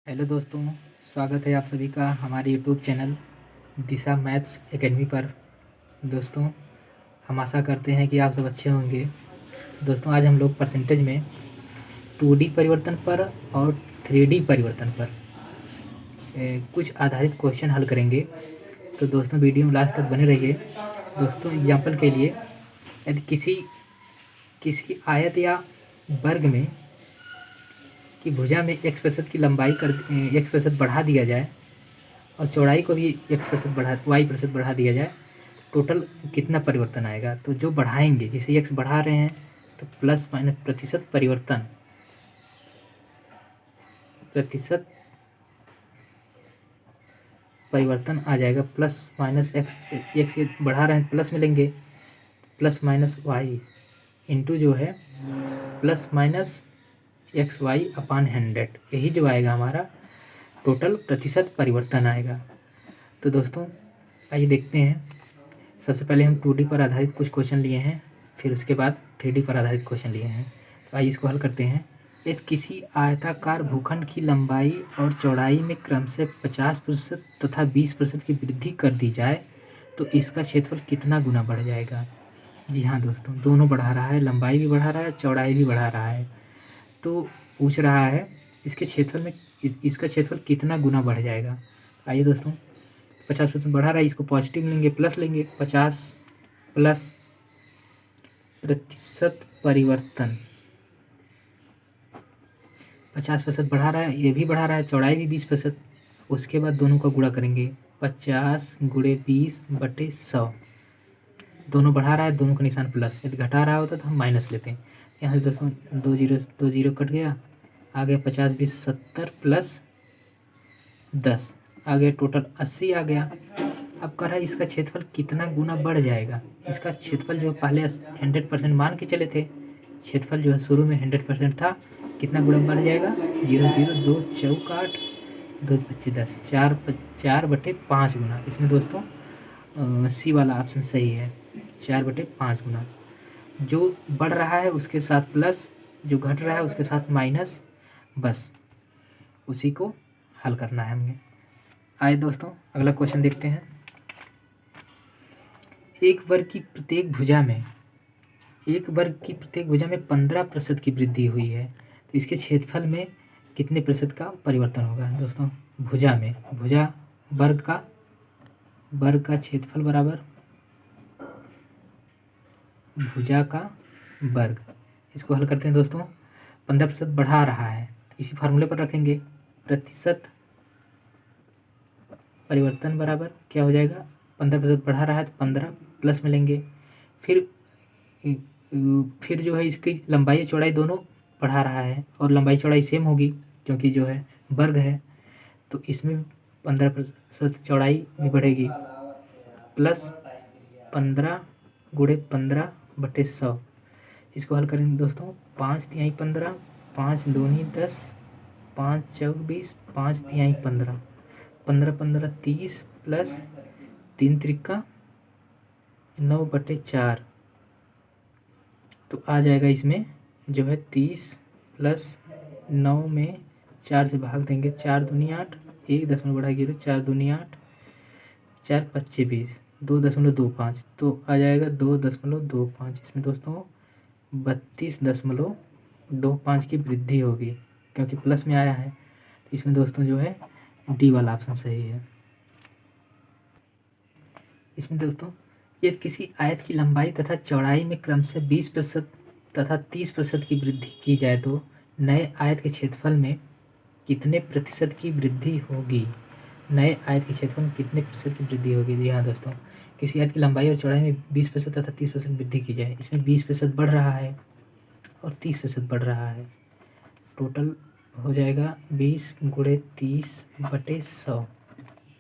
Hello दोस्तों, स्वागत है आप सभी का हमारे यूट्यूब चैनल दिशा मैथ्स एकेडमी पर। दोस्तों, हम आशा करते हैं कि आप सब अच्छे होंगे। दोस्तों, आज हम लोग परसेंटेज में 2D परिवर्तन पर और 3D परिवर्तन पर कुछ आधारित क्वेश्चन हल करेंगे। तो दोस्तों, वीडियो में लास्ट तक बने रहिए। दोस्तों, एग्जाम्पल के लिए, यदि किसी आयत या वर्ग में की भुजा में x% की लंबाई x% बढ़ा दिया जाए और चौड़ाई को भी y% बढ़ा दिया जाए, टोटल कितना परिवर्तन आएगा। तो जो बढ़ाएंगे, जैसे x बढ़ा रहे हैं तो प्लस माइनस प्रतिशत परिवर्तन आ जाएगा। प्लस माइनस x बढ़ा रहे हैं प्लस में लेंगे, प्लस माइनस y इंटू जो है प्लस माइनस XY अपॉन 100, यही जो आएगा हमारा टोटल प्रतिशत परिवर्तन आएगा। तो दोस्तों, आइए देखते हैं। सबसे पहले हम 2D पर आधारित कुछ क्वेश्चन लिए हैं, फिर उसके बाद 3D पर आधारित क्वेश्चन लिए हैं। तो आइए इसको हल करते हैं। यदि किसी आयताकार भूखंड की लंबाई और चौड़ाई में क्रम से 50% तथा 20% की वृद्धि कर दी जाए तो इसका क्षेत्रफल कितना गुना बढ़ जाएगा। जी हाँ दोस्तों, दोनों बढ़ा रहा है, लंबाई भी बढ़ा रहा है, चौड़ाई भी बढ़ा रहा है। तो पूछ रहा है इसके क्षेत्रफल में इसका क्षेत्रफल कितना गुना बढ़ जाएगा। आइए दोस्तों, 50% बढ़ा रहा है, इसको पॉजिटिव लेंगे, प्लस लेंगे, 50 प्लस प्रतिशत परिवर्तन। 50% बढ़ा रहा है, ये भी बढ़ा रहा है, चौड़ाई भी 20%। उसके बाद दोनों का गुणा करेंगे, 50 गुणे 20/100। दोनों बढ़ा रहा है, दोनों का निशान प्लस। यदि घटा रहा होता तो हम माइनस लेते हैं। यहाँ से दोस्तों दो जीरो कट गया, आ गया 50 20 70 प्लस 10, आ गया टोटल 80 आ गया। अब कह रहा है इसका क्षेत्रफल कितना गुना बढ़ जाएगा। इसका क्षेत्रफल जो पहले 100% मान के चले थे, क्षेत्रफल जो है शुरू में 100% था, कितना गुना बढ़ जाएगा। 0 0 2 चौक 8 2 25 10, 4/5 गुना। इसमें दोस्तों सी वाला ऑप्शन सही है, 4/5 गुना। जो बढ़ रहा है उसके साथ प्लस, जो घट रहा है उसके साथ माइनस, बस उसी को हल करना है हमें। आइए दोस्तों, अगला क्वेश्चन देखते हैं। एक वर्ग की प्रत्येक भुजा में 15% की वृद्धि हुई है, तो इसके क्षेत्रफल में कितने प्रतिशत का परिवर्तन होगा। दोस्तों, भुजा वर्ग का क्षेत्रफल बराबर भुजा का वर्ग। इसको हल करते हैं दोस्तों। 15% बढ़ा रहा है, इसी फार्मूले पर रखेंगे, प्रतिशत परिवर्तन बराबर क्या हो जाएगा। 15% बढ़ा रहा है तो 15 प्लस में लेंगे, फिर जो है इसकी लंबाई चौड़ाई दोनों बढ़ा रहा है और लंबाई चौड़ाई सेम होगी क्योंकि जो है वर्ग है, तो इसमें 15% चौड़ाई भी बढ़ेगी। प्लस 15 गुणे 15/100। इसको हल करेंगे दोस्तों। 5 तिहाई 15, 5 दूनी 10, 5 चौक 20, 5 तिहाई 15, 15 15 30 प्लस 3 त्रिका 9/4। तो आ जाएगा इसमें जो है 30 प्लस 9 में 4 से भाग देंगे, 4 दूनी 8, 1 दशमलव बढ़ा 0, 4 दूनी 8, 4 पच्चे 20, 2.25, तो आ जाएगा 2.25। इसमें दोस्तों 32.25 की वृद्धि होगी क्योंकि प्लस में आया है। तो इसमें दोस्तों जो है डी वाला ऑप्शन सही है। इसमें दोस्तों, यदि किसी आयत की लंबाई तथा चौड़ाई में क्रम से 20% तथा 30% की वृद्धि की जाए तो नए आयत के क्षेत्रफल में कितने प्रतिशत की वृद्धि होगी। नए आयत के क्षेत्रफल में कितने प्रतिशत की वृद्धि होगी। जी हाँ दोस्तों, किसी आयत की लंबाई और चौड़ाई में 20% तथा 30% वृद्धि की जाए, इसमें 20% बढ़ रहा है और 30% बढ़ रहा है। टोटल हो जाएगा 20 गुणे 30/100।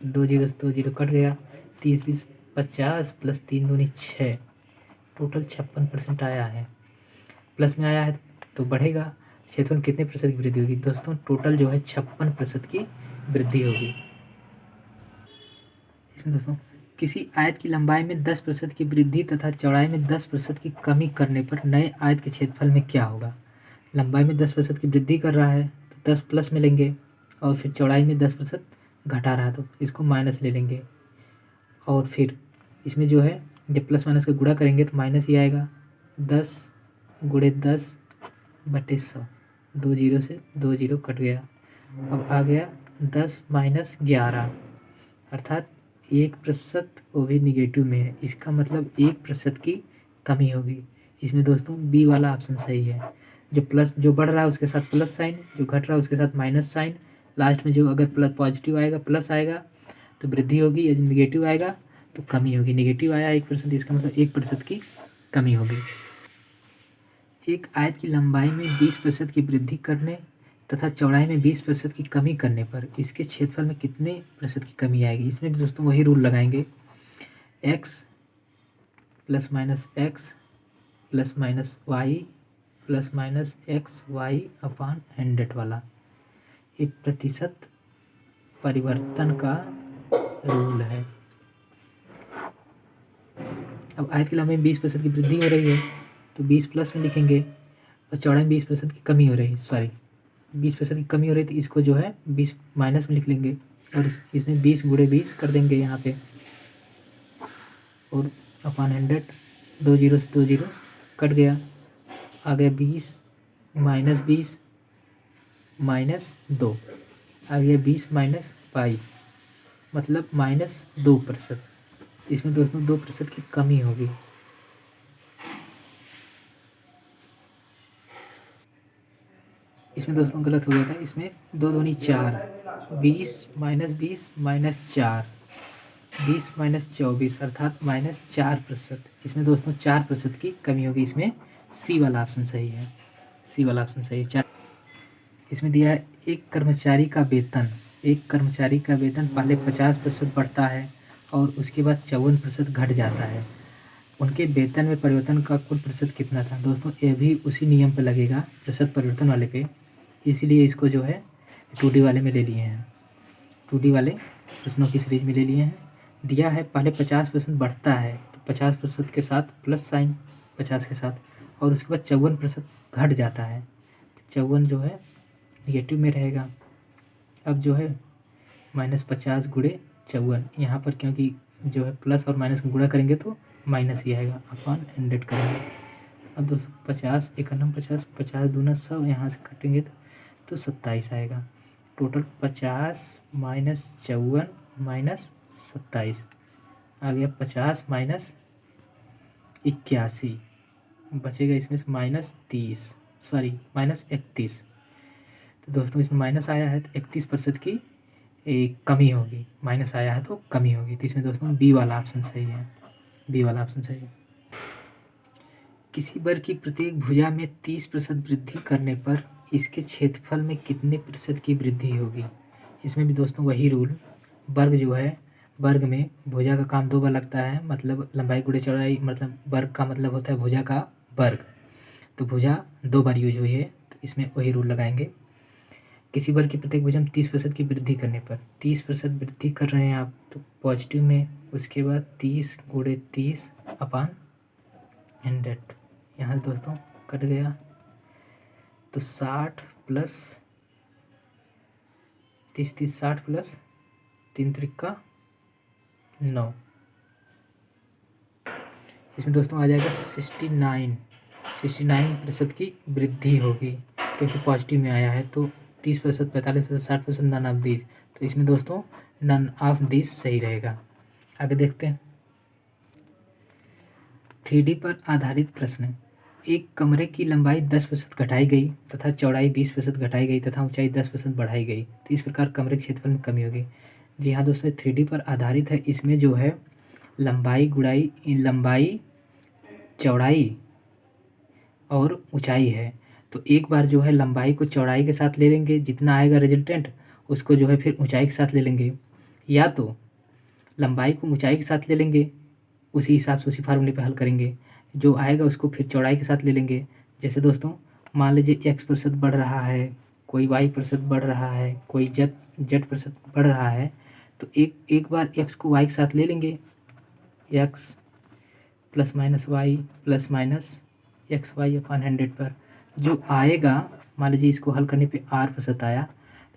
2 जीरो 2 जीरो कट गया, 30 20 50 प्लस 3 दूनी 6, टोटल 56% आया है। प्लस में आया है तो बढ़ेगा। क्षेत्रफल कितने प्रतिशत की वृद्धि होगी। दोस्तों, टोटल जो है 56% की वृद्धि होगी। इसमें दोस्तों, किसी आयत की लंबाई में 10% की वृद्धि तथा चौड़ाई में 10% की कमी करने पर नए आयत के क्षेत्रफल में क्या होगा। लंबाई में 10% की वृद्धि कर रहा है तो 10 प्लस में लेंगे, और फिर चौड़ाई में 10% घटा रहा तो इसको माइनस ले लेंगे। और फिर इसमें जो है जब प्लस माइनस का गुणा करेंगे तो माइनस ही आएगा। 10 गुणे 10 बटे 100, 2 जीरो से 2 जीरो कट गया। अब आ गया 10 माइनस 11, अर्थात 1% वो भी निगेटिव में है। इसका मतलब 1% की कमी होगी। इसमें दोस्तों बी वाला ऑप्शन सही है। जो बढ़ रहा है उसके साथ प्लस साइन, जो घट रहा है उसके साथ माइनस साइन, लास्ट में जो अगर प्लस पॉजिटिव आएगा प्लस आएगा तो वृद्धि होगी, यदि निगेटिव आएगा तो कमी होगी। निगेटिव आया 1%, इसका मतलब 1% की कमी होगी। एक आयत की लंबाई में 20% की वृद्धि करने तथा चौड़ाई में 20% की कमी करने पर इसके क्षेत्रफल में कितने प्रतिशत की कमी आएगी। इसमें भी दोस्तों वही रूल लगाएंगे, x plus minus X plus minus Y plus minus X Y upon 100 वाला, ये प्रतिशत परिवर्तन का रूल है। अब आयत की लंबाई में 20% की वृद्धि हो रही है तो 20 प्लस में लिखेंगे, और चौड़ाई में 20% की कमी हो रही है, 20% की कमी हो रही थी, इसको जो है 20 माइनस में लिख लेंगे और इसमें 20 गुणे 20 कर देंगे यहाँ पे, और अपान 100, 2 जीरो से 2 जीरो कट गया। आ गया 20 माइनस 20 माइनस 2, आ गया 20 माइनस 22, मतलब -2%। इसमें दोस्तों 2% की कमी होगी। इसमें दोस्तों गलत हो गया था, इसमें 2 दूनी 4, 20 माइनस 20 माइनस 4, 20 माइनस 24, अर्थात -4%। इसमें दोस्तों 4% की कमी होगी। इसमें सी वाला ऑप्शन सही है, सी वाला ऑप्शन सही है। इसमें दिया है एक कर्मचारी का वेतन पहले 50% बढ़ता है और उसके बाद 54% घट जाता है। उनके वेतन में परिवर्तन का कुल प्रतिशत कितना था। दोस्तों ये भी उसी नियम पे लगेगा, प्रतिशत परिवर्तन वाले पे, इसीलिए इसको जो है 2D वाले में ले लिए हैं, 2D वाले प्रश्नों की सीरीज में ले लिए हैं। दिया है पहले 50% बढ़ता है तो 50% के साथ प्लस साइन 50 के साथ, और उसके बाद 54% घट जाता है, 54 जो है निगेटिव में रहेगा। अब जो है -50 गुणे 54, यहाँ पर क्योंकि जो है प्लस और माइनस का गुणा करेंगे तो माइनस ही आएगा, अपान 100 करेंगे। अब 250 51 50, 50 दूना 100, यहाँ से काटेंगे तो 27 आएगा। टोटल 50 माइनस 54 माइनस 27 आ गया 50 माइनस 81, बचेगा इसमें से -30, -31। तो दोस्तों इसमें माइनस आया है तो 31% की कमी होगी, माइनस आया है तो कमी होगी। तो इसमें दोस्तों बी वाला ऑप्शन सही है, बी वाला ऑप्शन सही है। किसी वर्ग की प्रत्येक भुजा में 30% वृद्धि करने पर इसके क्षेत्रफल में कितने प्रतिशत की वृद्धि होगी। इसमें भी दोस्तों वही रूल, वर्ग जो है, वर्ग में भुजा का काम 2 बार लगता है, मतलब लंबाई गुणे चौड़ाई, मतलब वर्ग का मतलब होता है भुजा का वर्ग, तो भुजा 2 बार यूज हुई है, तो इसमें वही रूल लगाएंगे। किसी वर्ग की प्रत्येक भुजा में 30% की वृद्धि करने पर, 30% वृद्धि कर रहे हैं आप तो पॉजिटिव में, उसके बाद 30 गुणे 30 अपान 100, यहाँ से दोस्तों कट गया तो 60 प्लस 30 30 60 प्लस 3 त्रिका 9, इसमें दोस्तों आ जाएगा 69% की वृद्धि होगी, क्योंकि पॉजिटिव में आया है। तो 30%, 45%, 60%, नन ऑफ दिस, तो इसमें दोस्तों नन ऑफ दिस सही रहेगा। आगे देखते हैं 3D पर आधारित प्रश्न। एक कमरे की लंबाई 10% घटाई गई तथा चौड़ाई 20% घटाई गई तथा ऊंचाई 10% बढ़ाई गई, तो इस प्रकार कमरे के क्षेत्रफल में कमी होगी। जी हाँ दोस्तों, 3D पर आधारित है। इसमें जो है लंबाई चौड़ाई और ऊंचाई है, तो एक बार जो है लंबाई को चौड़ाई के साथ ले लेंगे, जितना आएगा रिजल्टेंट उसको जो है फिर ऊंचाई के साथ ले लेंगे, या तो लंबाई को ऊंचाई के साथ ले लेंगे, उसी हिसाब से उसी फार्मूले पे हल करेंगे, जो आएगा उसको फिर चौड़ाई के साथ ले लेंगे। जैसे दोस्तों मान लीजिए x% बढ़ रहा है, कोई y% बढ़ रहा है, कोई z% बढ़ रहा है, तो एक बार x को y के साथ ले लेंगे, x plus minus Y plus minus X Y upon 100 पर जो आएगा, मान लीजिए इसको हल करने पे r% आया,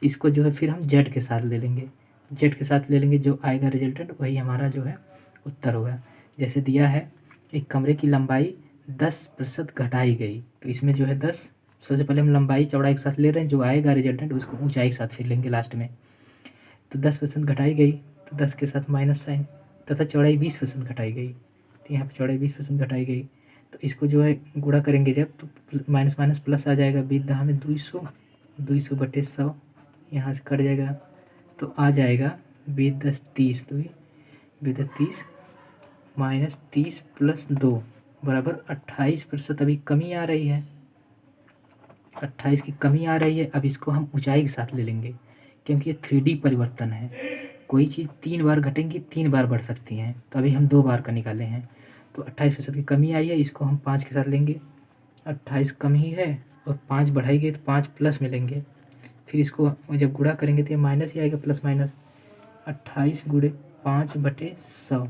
इसको जो है फिर हम जेड के साथ ले लेंगे, जेड के साथ ले लेंगे, जो आएगा रिजल्टेंट वही हमारा जो है उत्तर होगा। जैसे दिया है एक कमरे की लंबाई 10% घटाई गई, तो इसमें जो है 10, सबसे पहले हम लंबाई चौड़ाई के साथ ले रहे हैं, जो आएगा रिजल्टेंट उसको ऊंचाई के साथ फिर लेंगे लास्ट में। तो 10% घटाई गई तो 10 के साथ माइनस साइन, तथा चौड़ाई 20% घटाई गई, तो यहाँ पर चौड़ाई 20% घटाई गई, तो इसको जो है गुणा करेंगे जब तो माइनस माइनस प्लस आ जाएगा, बीच दहा में 200, 200 बटे 100 यहाँ से कट जाएगा, तो आ जाएगा 20 10 30, तो 20 30 माइनस 30 प्लस 2 बराबर 28%। अभी कमी आ रही है, 28 की कमी आ रही है। अब इसको हम ऊंचाई के साथ ले लेंगे, क्योंकि ये 3D परिवर्तन है, कोई चीज़ 3 बार घटेंगी 3 बार बढ़ सकती हैं, तो अभी हम 2 बार का निकाले हैं, तो 28% की कमी आई है, इसको हम 5 के साथ लेंगे। 28 कम ही है और 5 बढ़ाई गई तो 5 प्लस में लेंगे, फिर इसको जब गुणा करेंगे तो ये माइनस ही आएगा, प्लस माइनस 28 गुणे 5 बटे 100,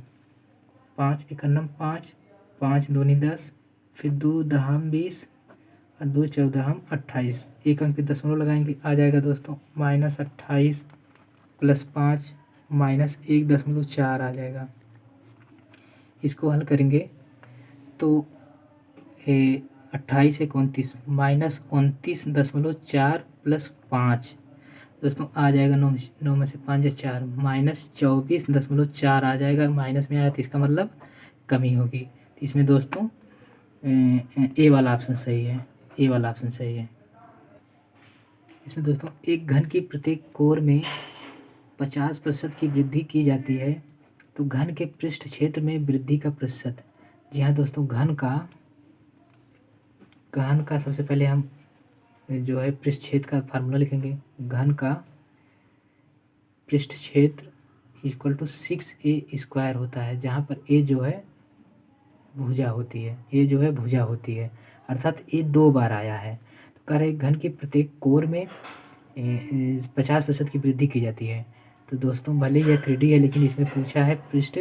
5 एकन्नम 5, 5 दूनी 10, फिर 2 दहम 20 और 2 चौदहम 28, एक अंक पे दशमलव लगाएंगे, आ जाएगा दोस्तों -28 प्लस 5 -1.4 आ जाएगा। इसको हल करेंगे तो 28 एक 29, -29.4 प्लस 5 दोस्तों आ जाएगा 9, 9 में से 5 या 4, -24.4 आ जाएगा, माइनस में आया तो इसका मतलब कमी होगी। तो इसमें दोस्तों ए वाला ऑप्शन सही है, ए वाला ऑप्शन सही है। इसमें दोस्तों एक घन की प्रत्येक कोर में 50% की वृद्धि की जाती है, तो घन के पृष्ठ क्षेत्र में वृद्धि का प्रतिशत। जी हाँ दोस्तों, घन का सबसे पहले हम जो है पृष्ठ क्षेत्र का फार्मूला लिखेंगे। घन का पृष्ठ क्षेत्र इक्वल टू 6a² होता है, जहाँ पर a जो है भुजा होती है, a जो है भुजा होती है, अर्थात a 2 बार आया है। तो कह रहे घन के प्रत्येक कोर में 50% की वृद्धि की जाती है। तो दोस्तों भले ही यह 3D है, लेकिन इसमें पूछा है पृष्ठ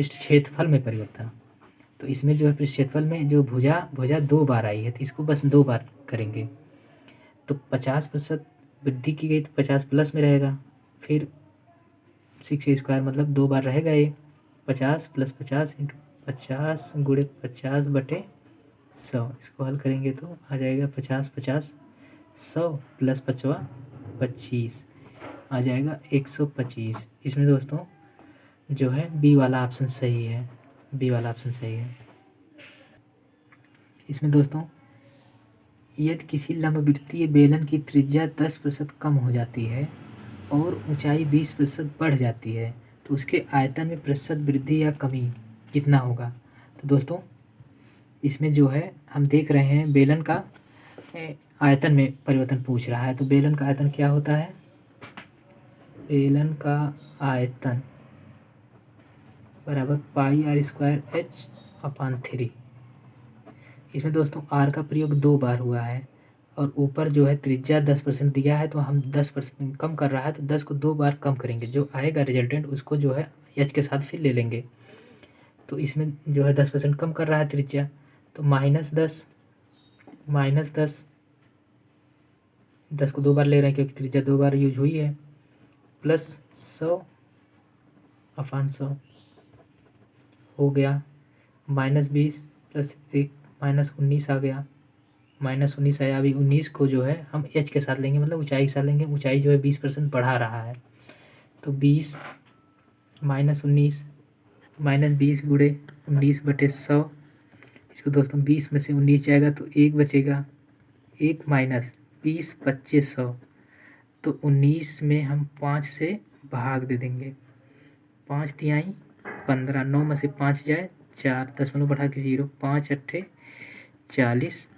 क्षेत्रफल में परिवर्तन। तो इसमें जो है पृष्ठ क्षेत्रफल में जो भुजा 2 बार आई है, तो इसको बस 2 बार करेंगे। तो 50% वृद्धि की गई तो 50 प्लस में रहेगा, फिर 6a² मतलब 2 बार रहेगा ये, 50 प्लस 50 इंटू 50 गुणे 50 बटे 100। इसको हल करेंगे तो आ जाएगा 50 50 100 प्लस 5 25 आ जाएगा 125। इसमें दोस्तों जो है बी वाला ऑप्शन सही है, बी वाला ऑप्शन सही है। इसमें दोस्तों यदि किसी लंबवृत्तीय बेलन की त्रिज्या 10% कम हो जाती है और ऊंचाई 20% बढ़ जाती है, तो उसके आयतन में प्रतिशत वृद्धि या कमी कितना होगा। तो दोस्तों इसमें जो है हम देख रहे हैं बेलन का आयतन में परिवर्तन पूछ रहा है, तो बेलन का आयतन क्या होता है, बेलन का आयतन बराबर πr²h/3। इसमें दोस्तों आर का प्रयोग 2 बार हुआ है, और ऊपर जो है त्रिज्या 10% दिया है, तो हम 10% कम कर रहा है, तो 10 को 2 बार कम करेंगे, जो आएगा रिजल्टेंट उसको जो है एच के साथ फिर ले लेंगे। तो इसमें जो है 10% कम कर रहा है त्रिज्या, तो -10 10 को 2 बार ले रहे हैं क्योंकि त्रिज्या 2 बार यूज हुई है, प्लस 100/100 हो गया, -20 प्लस 1 -19 आ गया, -19 आया। अभी 19 को जो है हम एच के साथ लेंगे, मतलब ऊंचाई के साथ लेंगे, ऊंचाई जो है 20% बढ़ा रहा है, तो 20 -19 -20 गुणे 19 बटे 100। इसको दोस्तों 20 में से 19 जाएगा तो 1 बचेगा, 1 माइनस 20 25 100, तो 19 में हम 5 से भाग दे देंगे, 5 तिहाई 15, 9 में से 5 जाए 4, दशमलव बढ़ा के 0, 5 अट्ठे 40,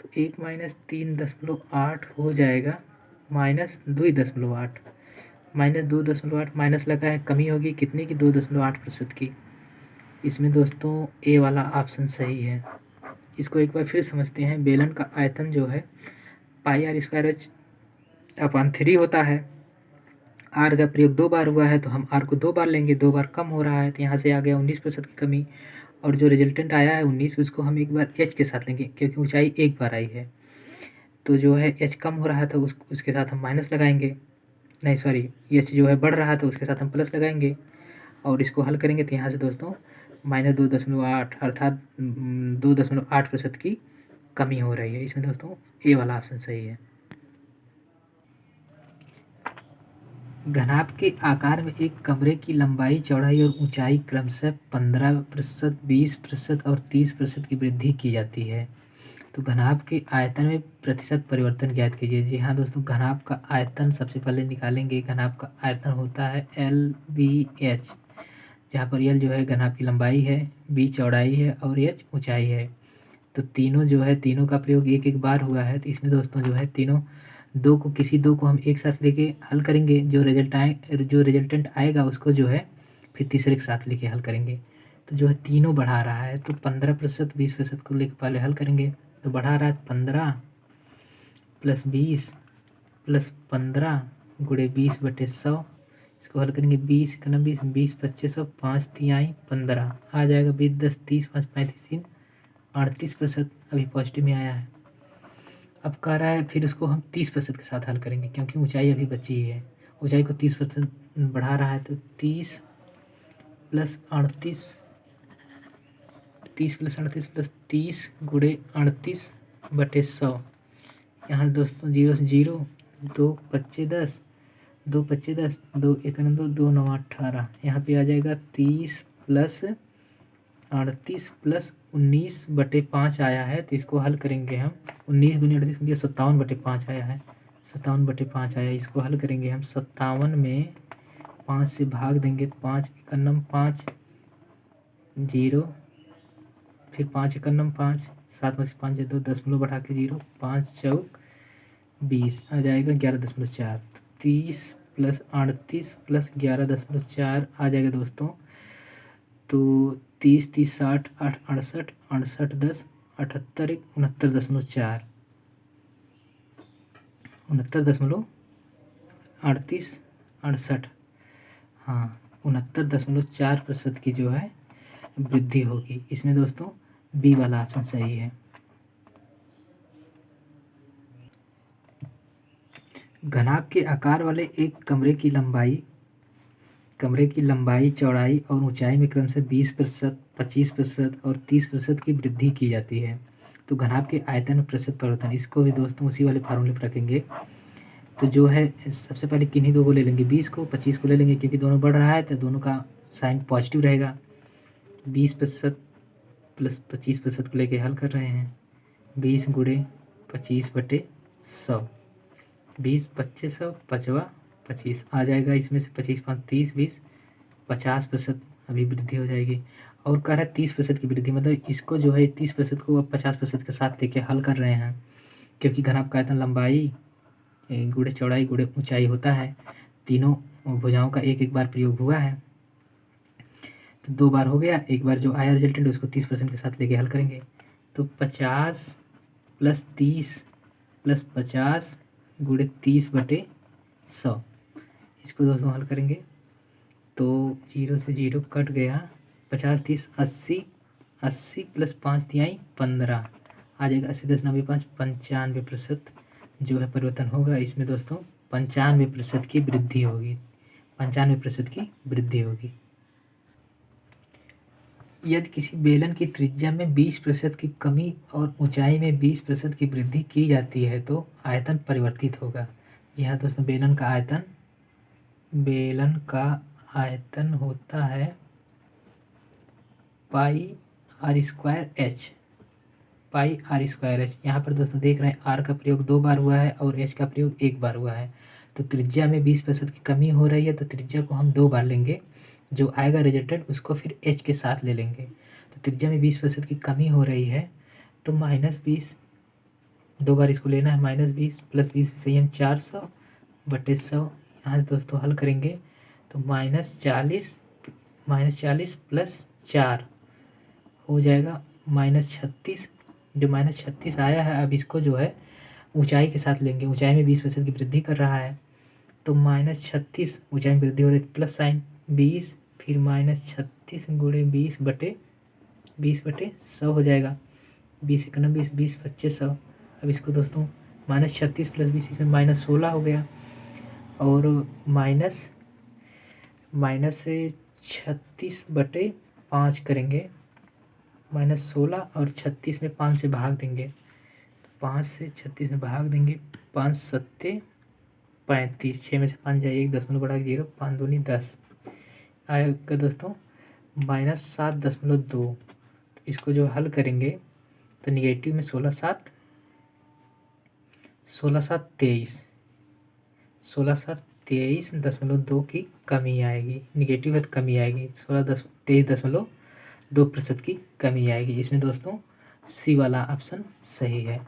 तो 1 माइनस 3.8 हो जाएगा, -2.8, -2.8 माइनस लगा है, कमी होगी कितनी की 2.8% की। इसमें दोस्तों ए वाला ऑप्शन सही है। इसको एक बार फिर समझते हैं। बेलन का आयतन जो है πr²h/3 होता है, आर का प्रयोग 2 बार हुआ है, तो हम आर को 2 बार लेंगे, 2 बार कम हो रहा है, तो यहाँ से आ गया 19% की कमी, और जो रिजल्टेंट आया है 19 उसको हम एक बार एच के साथ लेंगे क्योंकि ऊंचाई 1 बार आई है, तो जो है एच कम हो रहा था उसके साथ हम माइनस लगाएंगे, नहीं सॉरी, एच जो है बढ़ रहा था उसके साथ हम प्लस लगाएंगे और इसको हल करेंगे तो यहाँ से दोस्तों -2.8 अर्थात 2.8% की कमी हो रही है। इसमें दोस्तों ए वाला ऑप्शन सही है। घनाभ के आकार में एक कमरे की लंबाई, चौड़ाई और ऊंचाई क्रमशः 15%, 20% और 30% की वृद्धि की जाती है। तो घनाभ के आयतन में प्रतिशत परिवर्तन ज्ञात कीजिए। जी हाँ दोस्तों, घनाभ का आयतन सबसे पहले निकालेंगे। घनाभ का आयतन होता है LBH, जहाँ पर L जो है घनाभ की लंबाई है, B चौड़ाई है और H ऊंचाई है। तो तीनों जो है, तीनों का प्रयोग एक एक बार हुआ है। तो इसमें दोस्तों जो है तीनों किसी दो को हम एक साथ लेके हल करेंगे। जो रिजल्टेंट आएगा उसको जो है फिर तीसरे के साथ लेके हल करेंगे। तो जो है तीनों बढ़ा रहा है, तो 15%, 20% को लेकर पहले हल करेंगे। तो बढ़ा रहा है 15 + 20 + 15 × 20/100। इसको हल करेंगे 20 × 20, 20 × 2500, 5 × 15 आ जाएगा 20 10 30 5 35 3 38%। अभी पॉजिटिव में आया है। अब कह रहा है फिर उसको हम 30% के साथ हल करेंगे, क्योंकि ऊंचाई अभी बची ही है। ऊंचाई को 30% बढ़ा रहा है, तो 30 + 38, 30 + 38 + 30 × 38/100। यहाँ दोस्तों 0 से 0, 2 × 10, 2 × 10, 2 × 1 = 2, 2 × 9 = 18। यहाँ पे आ जाएगा 30 + 38 + 19/5 आया है। तो इसको हल करेंगे हम। 19 दूनी 38 में 57/5 आया है, 57/5 आया। इसको हल करेंगे हम। 57 में 5 से भाग देंगे, 5 × 1 = 5, 0, फिर 5 × 1 = 5, 7 में से 5 2, 10 बढ़ा के 0, 5 × 4 = 20 आ जाएगा 11.4। 30 + 38 + 11.4 आ जाएगा दोस्तों। तो 30 30 60 8 68 68 10 78 1 69.4, 69.3868, हाँ 69.4% की जो है वृद्धि होगी। इसमें दोस्तों बी वाला ऑप्शन सही है। घनाभ के आकार वाले एक कमरे की लंबाई, चौड़ाई और ऊंचाई में क्रमशः 20%, 25% और 30% की वृद्धि की जाती है। तो घनाभ के आयतन में प्रतिशत परिवर्तन, इसको भी दोस्तों उसी वाले फार्मूले पर रखेंगे। तो जो है सबसे पहले किन्हीं दो को ले लेंगे, 20 को 25 को ले लेंगे, क्योंकि दोनों बढ़ रहा है तो दोनों का साइन पॉजिटिव रहेगा। 20% + 25% को लेके हल कर रहे हैं। 20 × 25/100, 20 2500 5 25 आ जाएगा। इसमें से 25 5 30 20 50% अभी वृद्धि हो जाएगी। और कह रहा है 30% की वृद्धि, मतलब इसको जो है 30% को अब 50% के साथ लेके हल कर रहे हैं, क्योंकि घनाभ का आयतन लंबाई गुणे चौड़ाई गुणे ऊंचाई होता है। तीनों भुजाओं का एक एक बार प्रयोग हुआ है, तो 2 बार हो गया। एक बार जो आया रिजल्टेंट उसको 30% के साथ लेके हल करेंगे। तो 50 + 30 + 50 × 30/100, इसको दोस्तों हल करेंगे। तो 0 से 0 कट गया, 50 30 80, 80 + 5 × 15 आ जाएगा 80 10 90 5 95% जो है परिवर्तन होगा। इसमें दोस्तों 95% की वृद्धि होगी, 95% की वृद्धि होगी। यदि किसी बेलन की त्रिज्या में 20% की कमी और ऊंचाई में 20% की वृद्धि की जाती है तो आयतन परिवर्तित होगा। जी हाँ दोस्तों, बेलन का आयतन होता है πr²h, πr²h। यहाँ पर दोस्तों देख रहे हैं r का प्रयोग 2 बार हुआ है और h का प्रयोग 1 बार हुआ है। तो त्रिज्या में 20% की कमी हो रही है, तो त्रिज्या को हम 2 बार लेंगे। जो आएगा रिजल्टेंट उसको फिर h के साथ ले लेंगे। तो त्रिज्या में 20% की कमी हो रही है, तो -20 2 बार इसको लेना है। -20 + 20 सही हम 400/100। यहाँ से दोस्तों हल करेंगे तो -40 + 4 हो जाएगा -36। जो -36 आया है, अब इसको जो है ऊंचाई के साथ लेंगे। ऊंचाई में 20% की वृद्धि कर रहा है, तो -36 ऊंचाई में वृद्धि हो रही है, प्लस साइन 20, फिर -36 × 20/100 हो जाएगा। 20 × 1 = 20, 20 × 25 100। अब इसको दोस्तों -36 + 20 इसमें -16 हो गया, और माइनस 36/5 करेंगे, -16 और 36 में 5 से भाग देंगे, 5 से 36 में भाग देंगे, 5 सत्ते 35, 6 में से 5 जाए 1, 10 में बढ़ा 0, 5 दूनी 10 आएगा दोस्तों, -7.2। तो इसको जो हल करेंगे तो निगेटिव में 16 7 23.2 की कमी आएगी, निगेटिव है तो कमी आएगी, 23.2% की कमी आएगी। इसमें दोस्तों सी वाला ऑप्शन सही है।